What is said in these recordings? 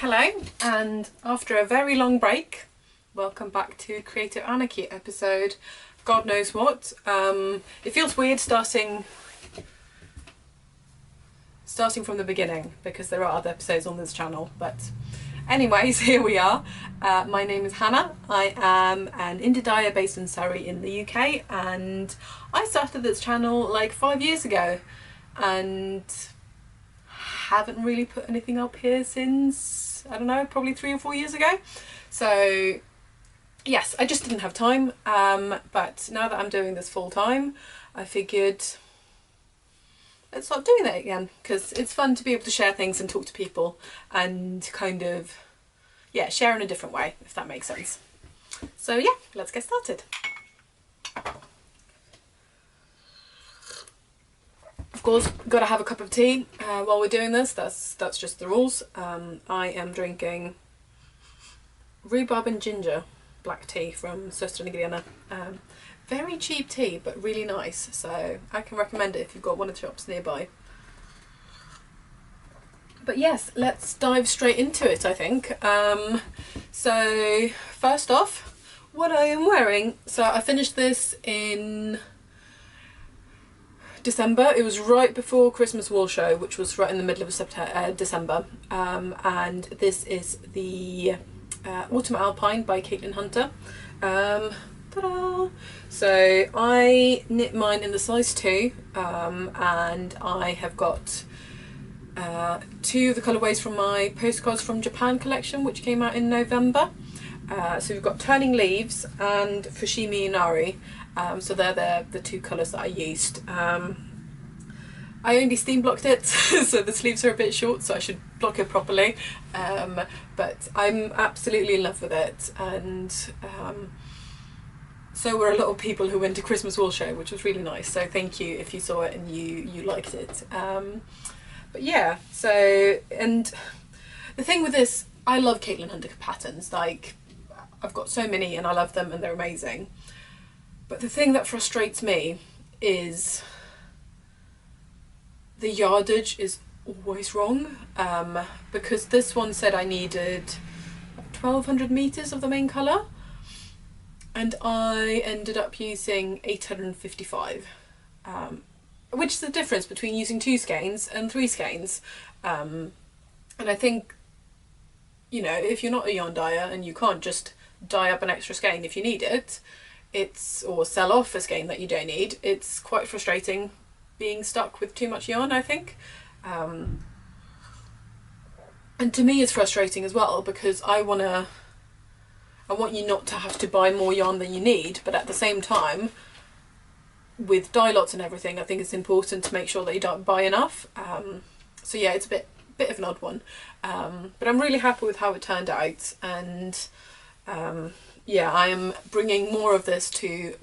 Hello, and after a very long break, welcome back to Creative Anarchy episode God knows what. It feels weird starting from the beginning because there are other episodes on this channel, but anyways, here we are. My name is Hannah. I am an indie dyer based in Sari in the UK, and I started this channel like 5 years ago and haven't really put anything up here since, I don't know, probably 3 or 4 years ago. So yes, I just didn't have time, but now that I'm doing this full time, I figured let's start doing that again, because it's fun to be able to share things and talk to people and kind of, yeah, share in a different way, if that makes sense. So yeah, let's get started. Of course, gotta have a cup of tea while we're doing this. That's just the rules. I am drinking rhubarb and ginger black tea from SW. Very cheap tea, but really nice. So I can recommend it if you've got one of the shops nearby. But yes, let's dive straight into it, I think. So first off, what I am wearing. So I finished this in December. It was right before Christmas Wool Show, which was right in the middle of December. And this is the Autumn Alpine by Caitlin Hunter. Ta-da! So I knit mine in the size 2, and I have got 2 of the colourways from my Postcards from Japan collection, which came out in November. So we've got Turning Leaves and Fushimi Inari. So they're the 2 colours that I used. I only steam blocked it, so the sleeves are a bit short, so I should block it properly. But I'm absolutely in love with it, and so were a lot of people who went to Christmas Wool Show, which was really nice. So thank you if you saw it and you liked it. But yeah, so, and the thing with this, I love Caitlin Hunter patterns. Like, I've got so many and I love them and they're amazing. But the thing that frustrates me is the yardage is always wrong, because this one said I needed 1200 meters of the main colour, and I ended up using 855, which is the difference between using 2 skeins and 3 skeins. And I think, you know, if you're not a yarn dyer and you can't just dye up an extra skein if you need it, or sell off a skein that you don't need, it's quite frustrating being stuck with too much yarn, I think. And to me it's frustrating as well, because I want you not to have to buy more yarn than you need, but at the same time, with dye lots and everything, I think it's important to make sure that you don't buy enough. So yeah, it's a bit of an odd one, but I'm really happy with how it turned out, and yeah, I am bringing more of these 2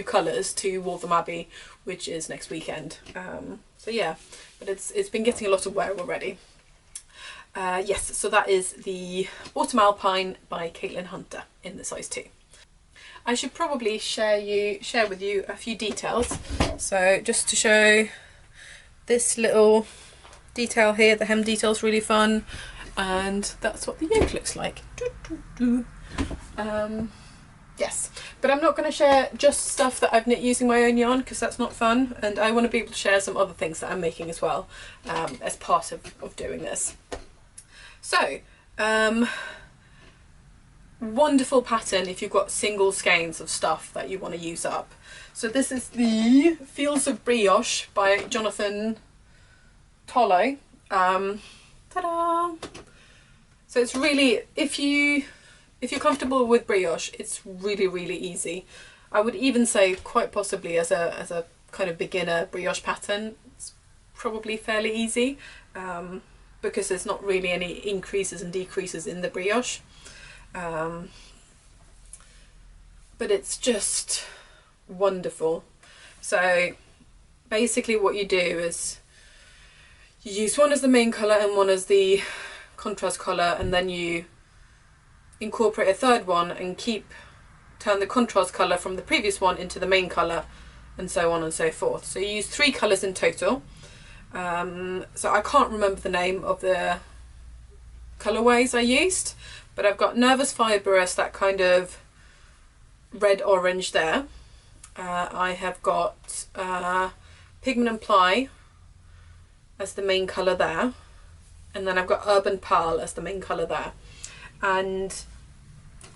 colours to Waltham Abbey, which is next weekend. So yeah, but it's been getting a lot of wear already. Yes, so that is the Autumn Alpine by Caitlin Hunter in the size 2. I should probably share with you a few details. So just to show this little detail here, the hem detail is really fun, and that's what the yoke looks like. Yes, but I'm not going to share just stuff that I've knit using my own yarn, because that's not fun, and I want to be able to share some other things that I'm making as well, as part of doing this. So, wonderful pattern if you've got single skeins of stuff that you want to use up. So this is the Fields of Brioche by Jonatan Tollow. Ta-da! So it's really, if you're comfortable with brioche, it's really, really easy. I would even say quite possibly as a kind of beginner brioche pattern, it's probably fairly easy, because there's not really any increases and decreases in the brioche. But it's just wonderful. So basically what you do is you use one as the main colour and one as the contrast colour, and then you incorporate a third one and turn the contrast colour from the previous one into the main colour, and so on and so forth. So you use 3 colours in total. So I can't remember the name of the colourways I used, but I've got Nervus Fibre as that kind of red-orange there. I have got Pigment and Ply as the main colour there, and then I've got Urban Purl as the main colour there. And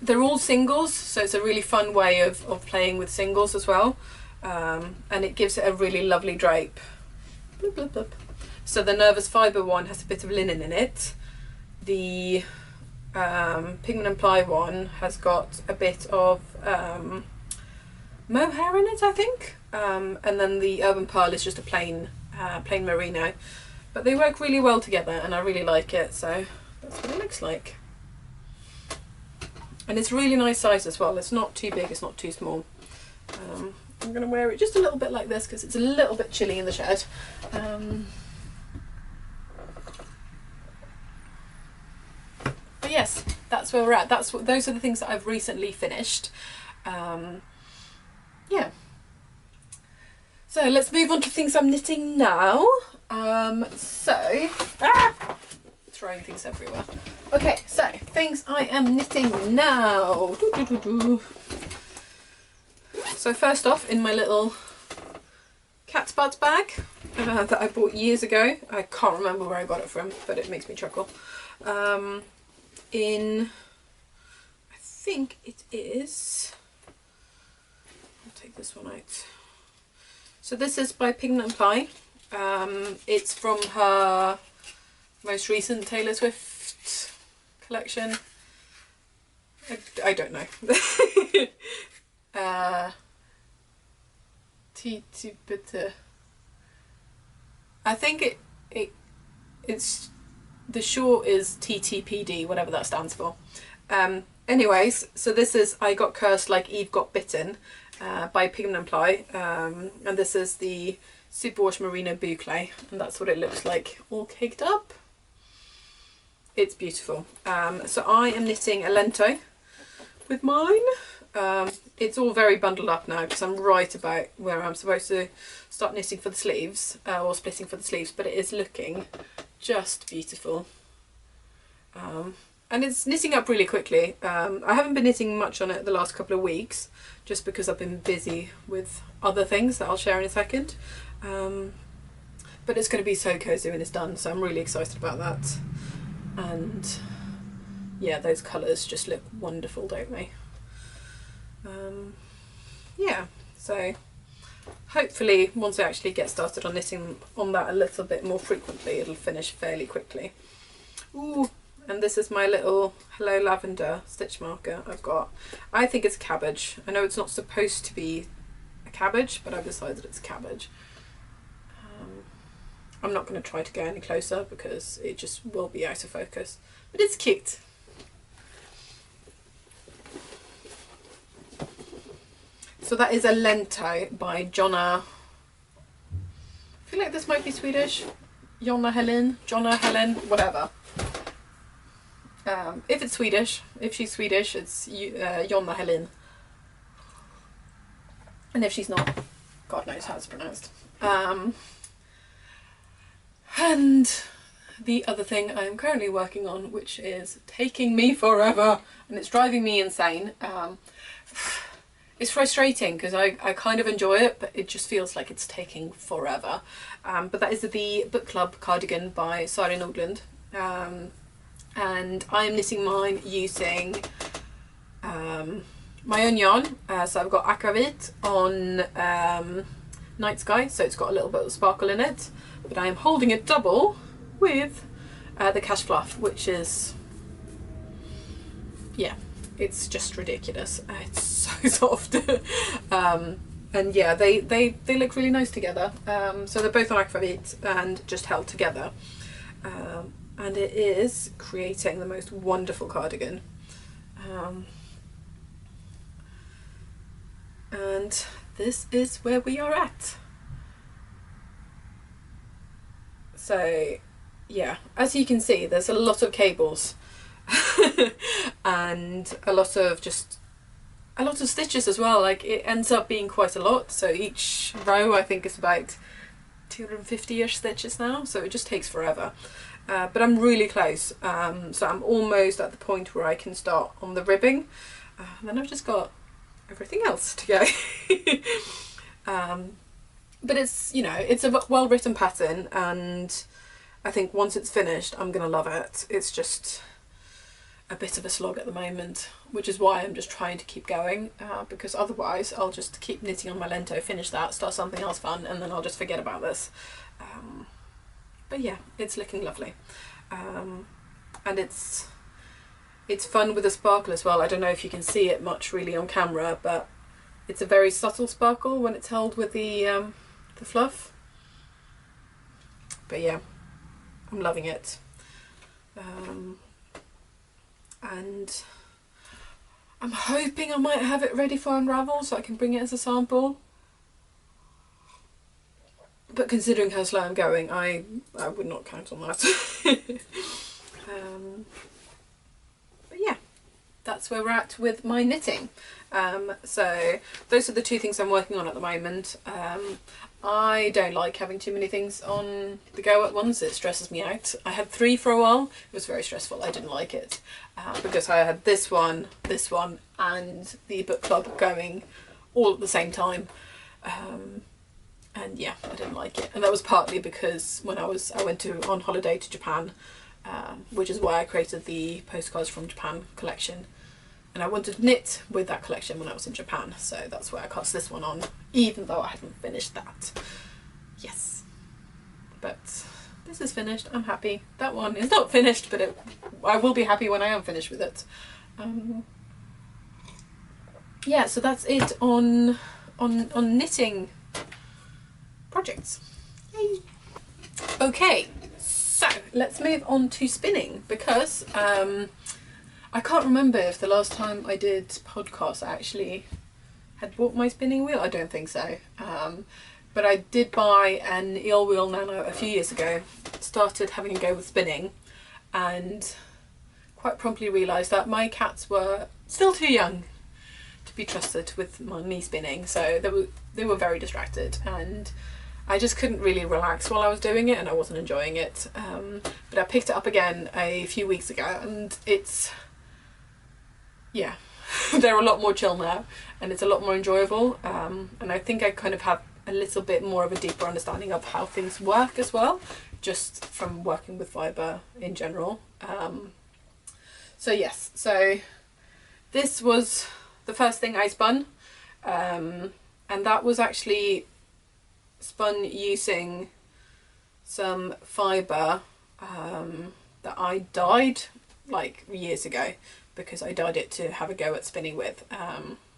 they're all singles, so it's a really fun way of playing with singles as well, and it gives it a really lovely drape. Bloop, bloop, bloop. So the Nervus Fibre one has a bit of linen in it. The Pigment and Ply one has got a bit of mohair in it, I think, and then the Urban Purl is just a plain merino, but they work really well together and I really like it, so that's what it looks like. And it's really nice size as well. It's not too big, it's not too small. I'm going to wear it just a little bit like this because it's a little bit chilly in the shed. But yes, that's where we're at. Those are the things that I've recently finished. Yeah. So let's move on to things I'm knitting now. Throwing things everywhere. Okay, so things I am knitting now. So first off, in my little cat's butt bag that I bought years ago. I can't remember where I got it from, but it makes me chuckle. I think it is, I'll take this one out. So this is by Pigment and Ply. It's from her most recent Taylor Swift collection. I don't know. I think it's the short is TTPD, whatever that stands for. Anyways, so this is I Got Cursed Like Eve Got Bitten by Pigment and Ply, and this is the SW Merino Boucle, and that's what it looks like all caked up. It's beautiful. So I am knitting a Lento with mine. It's all very bundled up now because I'm right about where I'm supposed to start knitting for the sleeves, or splitting for the sleeves, but it is looking just beautiful. And it's knitting up really quickly. I haven't been knitting much on it the last couple of weeks just because I've been busy with other things that I'll share in a second. But it's going to be so cozy when it's done, so I'm really excited about that. And yeah, those colours just look wonderful, don't they? Yeah, so hopefully once I actually get started on knitting on that a little bit more frequently, it'll finish fairly quickly. Ooh, and this is my little Hello Lavender stitch marker I've got. I think it's cabbage. I know it's not supposed to be a cabbage, but I've decided it's cabbage. I'm not going to try to go any closer because it just will be out of focus, but it's cute. So that is a Lento by Jonna. I feel like this might be Swedish. Jonna, Helin, Jonna, Helin, whatever. If it's Swedish, if she's Swedish, it's Jonna Helin. And if she's not, God knows how it's pronounced. And the other thing I am currently working on, which is taking me forever, and it's driving me insane. It's frustrating because I kind of enjoy it, but it just feels like it's taking forever. But that is the Book Club cardigan by Sari Nordlund. And I am knitting mine using my own yarn. So I've got Akvavit on Night Sky, so it's got a little bit of sparkle in it. But I am holding it double with the Cash Fluff, which is, yeah, it's just ridiculous. It's so soft. And yeah, they look really nice together. So they're both on Akvavit and just held together. And it is creating the most wonderful cardigan. And this is where we are at. So yeah, as you can see, there's a lot of cables and a lot of stitches as well. Like, it ends up being quite a lot. So each row I think is about 250-ish stitches now, so it just takes forever. but I'm really close. So I'm almost at the point where I can start on the ribbing. And then I've just got everything else to go. But it's, you know, it's a well-written pattern, and I think once it's finished, I'm gonna love it. It's just a bit of a slog at the moment, which is why I'm just trying to keep going, because otherwise I'll just keep knitting on my Lento, finish that, start something else fun, and then I'll just forget about this. But yeah, it's looking lovely. And it's fun with the sparkle as well. I don't know if you can see it much really on camera, but it's a very subtle sparkle when it's held with the fluff. But yeah, I'm loving it. And I'm hoping I might have it ready for unravel so I can bring it as a sample. But considering how slow I'm going, I would not count on that. But yeah, that's where we're at with my knitting. So those are the two things I'm working on at the moment. I don't like having too many things on the go at once. It stresses me out. I had 3 for a while. It was very stressful. I didn't like it because I had this one, and the book club going all at the same time. And yeah, I didn't like it. And that was partly because when I went on holiday to Japan, which is why I created the postcards from Japan collection. And I wanted to knit with that collection when I was in Japan, so that's why I cast this one on, even though I hadn't finished that. Yes. But this is finished, I'm happy. That one is not finished, but I will be happy when I am finished with it. Yeah, so that's it on knitting projects. Yay. Okay, so let's move on to spinning, because I can't remember if the last time I did podcasts I actually had bought my spinning wheel. I don't think so. But I did buy an eel wheel nano a few years ago, started having a go with spinning, and quite promptly realised that my cats were still too young to be trusted with me spinning, so they were very distracted, and I just couldn't really relax while I was doing it, and I wasn't enjoying it. But I picked it up again a few weeks ago, and yeah, they're a lot more chill now, and it's a lot more enjoyable, and I think I kind of have a little bit more of a deeper understanding of how things work as well, just from working with fibre in general. So yes, so this was the first thing I spun, and that was actually spun using some fibre that I dyed like years ago, because I dyed it to have a go at spinning with,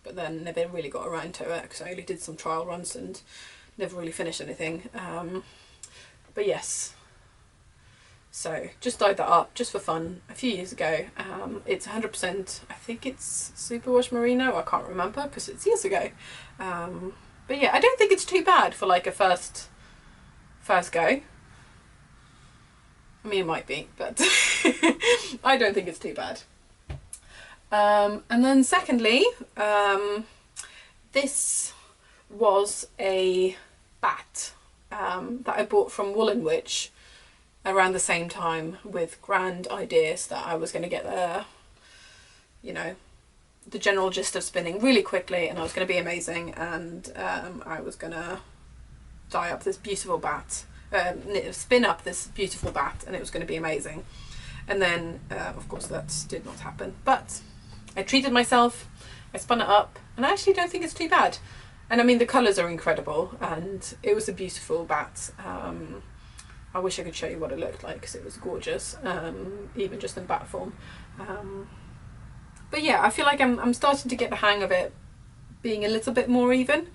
but then never really got around to it because I only did some trial runs and never really finished anything. But yes, so just dyed that up just for fun a few years ago. It's 100%, I think it's superwash merino, I can't remember because it's years ago. But yeah, I don't think it's too bad for like a first go. I mean, it might be, but I don't think it's too bad. And then secondly, this was a Batt that I bought from Woollen Wytch around the same time, with grand ideas that I was going to get you know, the general gist of spinning really quickly, and I was going to be amazing, and I was going to dye up this beautiful Batt, spin up this beautiful Batt, and it was going to be amazing. And then of course that did not happen, but I treated myself, I spun it up, and I actually don't think it's too bad. And I mean, the colours are incredible, and it was a beautiful Batt. I wish I could show you what it looked like because it was gorgeous, even just in Batt form. But yeah, I feel like I'm starting to get the hang of it being a little bit more even,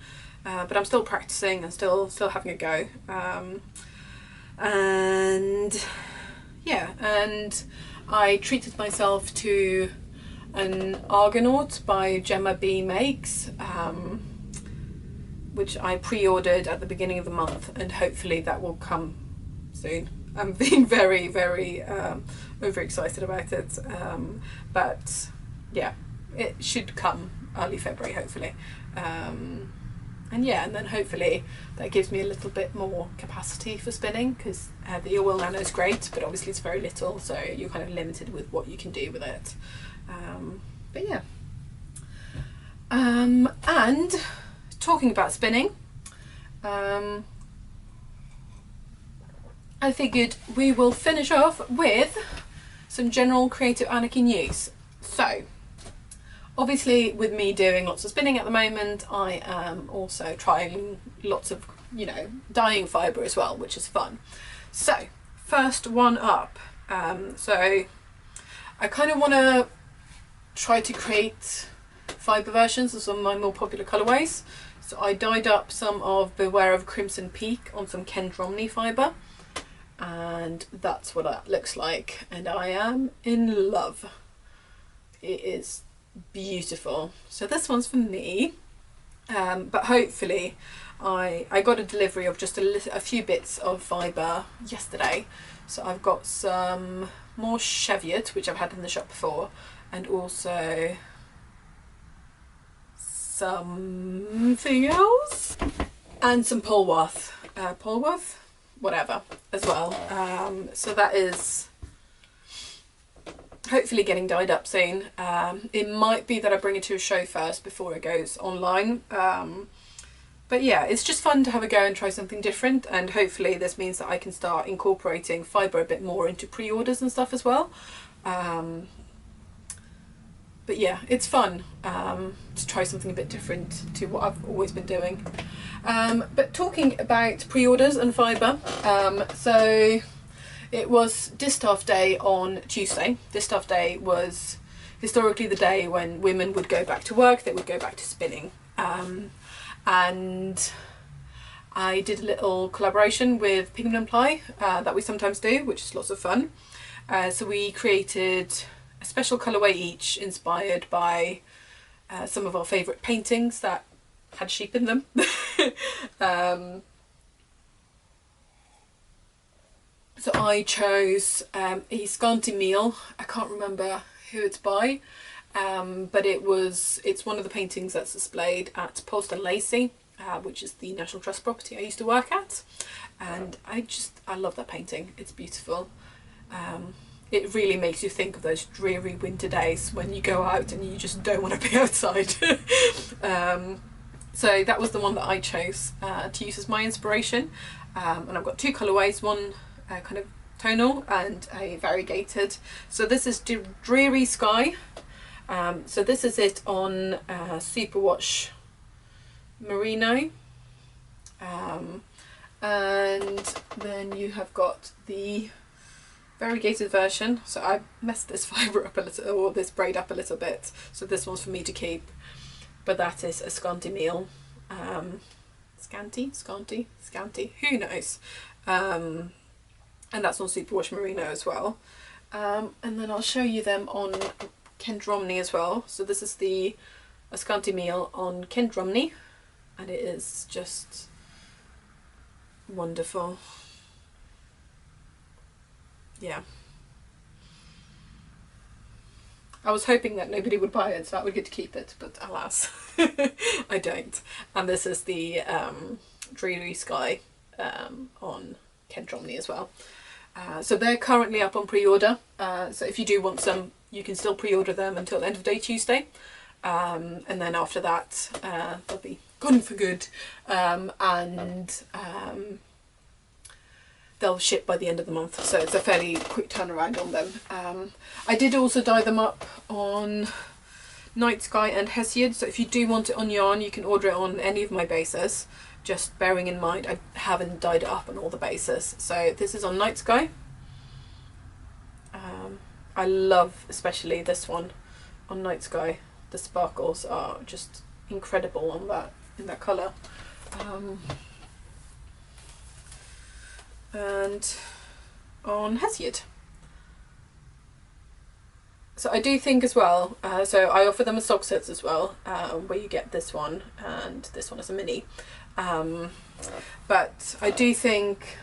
but I'm still practicing and still having a go. And yeah, and I treated myself to an Argonaut by Gemma B Makes, which I pre-ordered at the beginning of the month, and hopefully that will come soon. I'm being very, very overexcited about it, but yeah, it should come early February hopefully. yeah, and then hopefully that gives me a little bit more capacity for spinning, because the Wool Nano is great, but obviously it's very little, so you're kind of limited with what you can do with it. But yeah. And talking about spinning, I figured we will finish off with some general Creative Anarchy news. So, obviously with me doing lots of spinning at the moment, I am also trying lots of, you know, dyeing fibre as well, which is fun. So, first one up. So, I kind of want to try to create fibre versions of some of my more popular colourways. So I dyed up some of Beware of Crimson Peak on some Ken Romney fibre, and that's what that looks like, and I am in love. It is beautiful. So this one's for me, but hopefully I got a delivery of just a few bits of fibre yesterday, so I've got some more Cheviot, which I've had in the shop before, and also something else, and some Polwarth, whatever, as well. So that is hopefully getting dyed up soon. It might be that I bring it to a show first before it goes online. But yeah, it's just fun to have a go and try something different, and hopefully this means that I can start incorporating fibre a bit more into pre-orders and stuff as well. But yeah, it's fun to try something a bit different to what I've always been doing. But talking about pre-orders and fibre, so it was Distaff Day on Tuesday. Distaff Day was historically the day when women would go back to work, they would go back to spinning. And I did a little collaboration with Pigment and Ply that we sometimes do, which is lots of fun. So we created a special colourway each, inspired by some of our favourite paintings that had sheep in them. So I chose a Scanty Meal. I can't remember who it's by, but it's one of the paintings that's displayed at Post and Lacey, which is the National Trust property I used to work at, and I love that painting. It's beautiful. It really makes you think of those dreary winter days when you go out and you just don't want to be outside. So that was the one that I chose to use as my inspiration, and I've got two colourways, one kind of tonal and a variegated. So this is Dreary Sky. So this is it on Superwash Merino, and then you have got the variegated version. So I messed this fibre up a little, or this braid up a little bit, so this one's for me to keep, but that is a Scanty Meal. Scanty, who knows. And that's on Superwash Merino as well. And then I'll show you them on Ken Romney as well. So this is a Scanty Meal on Ken Romney, and it is just wonderful. Yeah. I was hoping that nobody would buy it, so I would get to keep it, but alas, I don't. And this is the Dreary Sky on Ken Romney as well. So they're currently up on pre-order, so if you do want some, you can still pre-order them until end of day Tuesday, and then after that they'll be gone for good, and they'll ship by the end of the month, so it's a fairly quick turnaround on them. I did also dye them up on Night Sky and Hesiod, so if you do want it on yarn, you can order it on any of my bases, just bearing in mind I haven't dyed it up on all the bases. So this is on Night Sky. I love especially this one on Night Sky. The sparkles are just incredible on that, in that colour. And on Hesiod. So I do think as well, so I offer them as sock sets as well, where you get this one and this one as a mini. But I do think,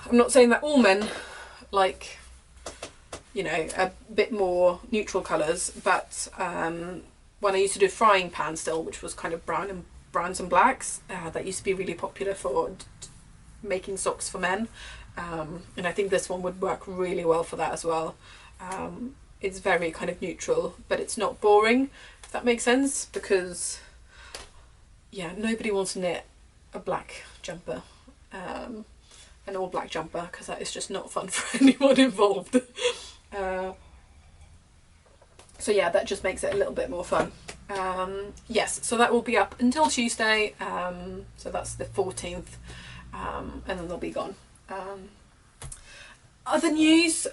I'm not saying that all men like, you know, a bit more neutral colours, but when I used to do frying pan still, which was kind of browns and blacks, that used to be really popular for making socks for men, and I think this one would work really well for that as well. It's very kind of neutral, but it's not boring, if that makes sense, because yeah, nobody wants to knit a black jumper, an all black jumper, because that is just not fun for anyone involved. So yeah, that just makes it a little bit more fun. Yes, so that will be up until Tuesday, so that's the 14th, and then they'll be gone. Other news,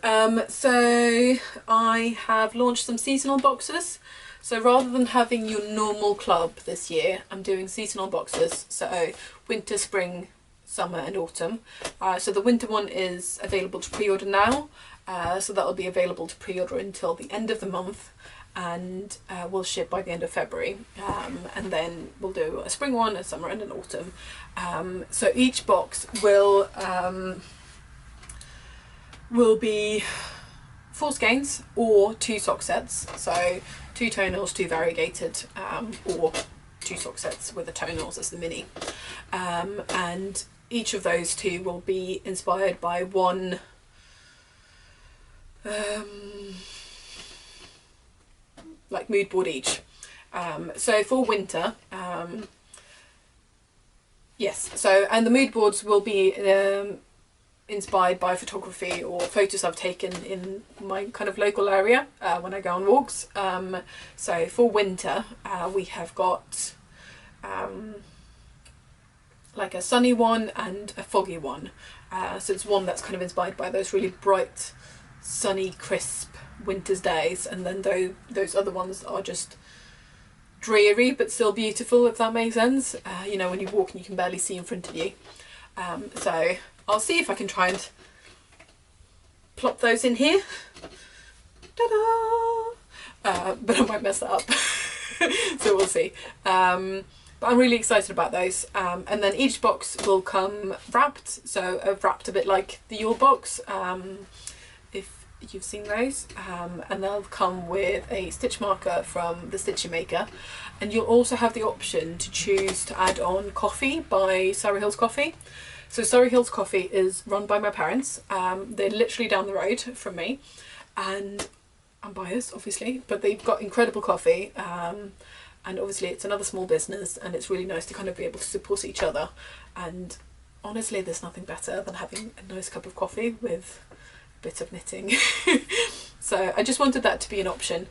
so I have launched some seasonal boxes. So rather than having your normal club this year, I'm doing seasonal boxes, so winter, spring, summer and autumn. So the winter one is available to pre-order now, so that will be available to pre-order until the end of the month, and we'll ship by the end of February, and then we'll do a spring one, a summer and an autumn. So each box will be 4 skeins or 2 sock sets, so 2 toenails, 2 variegated, or 2 sock sets with the toenails as the mini, and each of those 2 will be inspired by one like mood board each. So for winter, yes, so, and the mood boards will be inspired by photography or photos I've taken in my kind of local area when I go on walks. So for winter, we have got like a sunny one and a foggy one. So it's one that's kind of inspired by those really bright, sunny, crisp winter's days, and then those other ones are just dreary but still beautiful, if that makes sense. You know, when you walk and you can barely see in front of you. So I'll see if I can try and plop those in here. Ta-da! But I might mess that up. So we'll see. But I'm really excited about those. And then each box will come wrapped, so wrapped a bit like the Your box, if you've seen those. And they'll come with a stitch marker from the Stitcher Maker. And you'll also have the option to choose to add on coffee by Surrey Hills Coffee. So Surrey Hills Coffee is run by my parents. They're literally down the road from me, and I'm biased obviously, but they've got incredible coffee, and obviously it's another small business, and it's really nice to kind of be able to support each other. And honestly, there's nothing better than having a nice cup of coffee with a bit of knitting. So I just wanted that to be an option.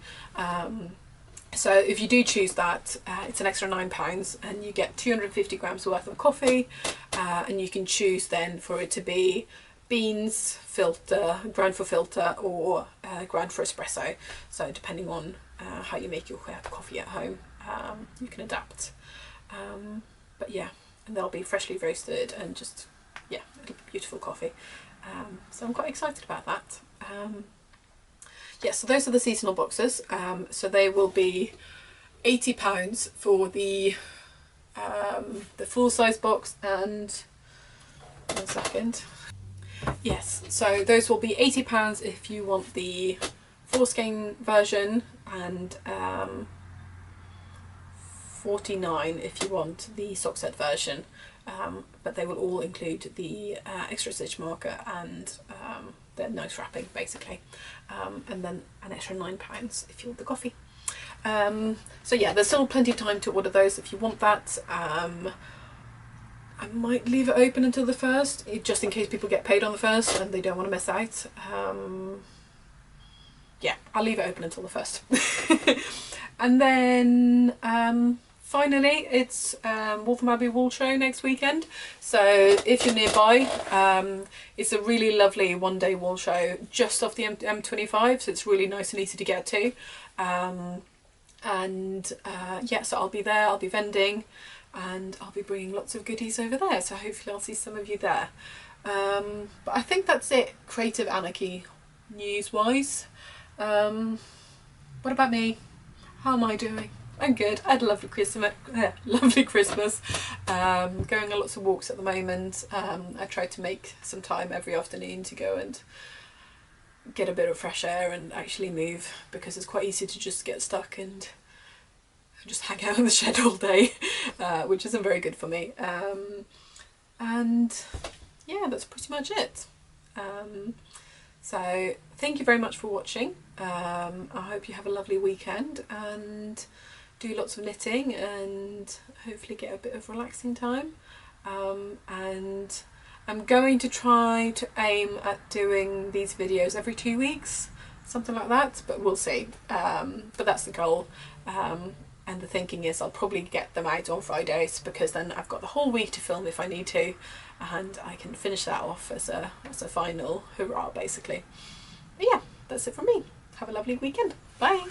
So if you do choose that, it's an extra £9, and you get 250 grams worth of coffee, and you can choose then for it to be beans, filter, ground for filter, or ground for espresso. So depending on how you make your coffee at home, you can adapt. But yeah, and they'll be freshly roasted, and just, yeah, it'll be beautiful coffee. So I'm quite excited about that. Yes, so those are the seasonal boxes. So they will be £80 for the full size box, and 1 second. Yes, so those will be £80 if you want the 4 skein version, and £49 if you want the sock set version. But they will all include the extra stitch marker and the nice wrapping basically, and then an extra £9 if you want the coffee. So yeah, there's still plenty of time to order those if you want that. I might leave it open until the 1st, just in case people get paid on the 1st and they don't want to miss out. Yeah, I'll leave it open until the 1st. And then finally, it's Waltham Abbey Wool Show next weekend. So if you're nearby, it's a really lovely one-day wool show just off the M25, so it's really nice and easy to get to. Yeah, so I'll be there, I'll be vending, and I'll be bringing lots of goodies over there, so hopefully I'll see some of you there. But I think that's it, Creative Anarchy news-wise. What about me? How am I doing? I'm good. I had a lovely Christmas. Going on lots of walks at the moment. I try to make some time every afternoon to go and get a bit of fresh air and actually move, because it's quite easy to just get stuck and I just hang out in the shed all day, which isn't very good for me. And yeah, that's pretty much it. So thank you very much for watching. I hope you have a lovely weekend and do lots of knitting and hopefully get a bit of relaxing time. And I'm going to try to aim at doing these videos every 2 weeks, something like that, but we'll see. But that's the goal. And the thinking is I'll probably get them out on Fridays, because then I've got the whole week to film if I need to, and I can finish that off as a final hurrah, basically. But yeah, that's it from me. Have a lovely weekend. Bye.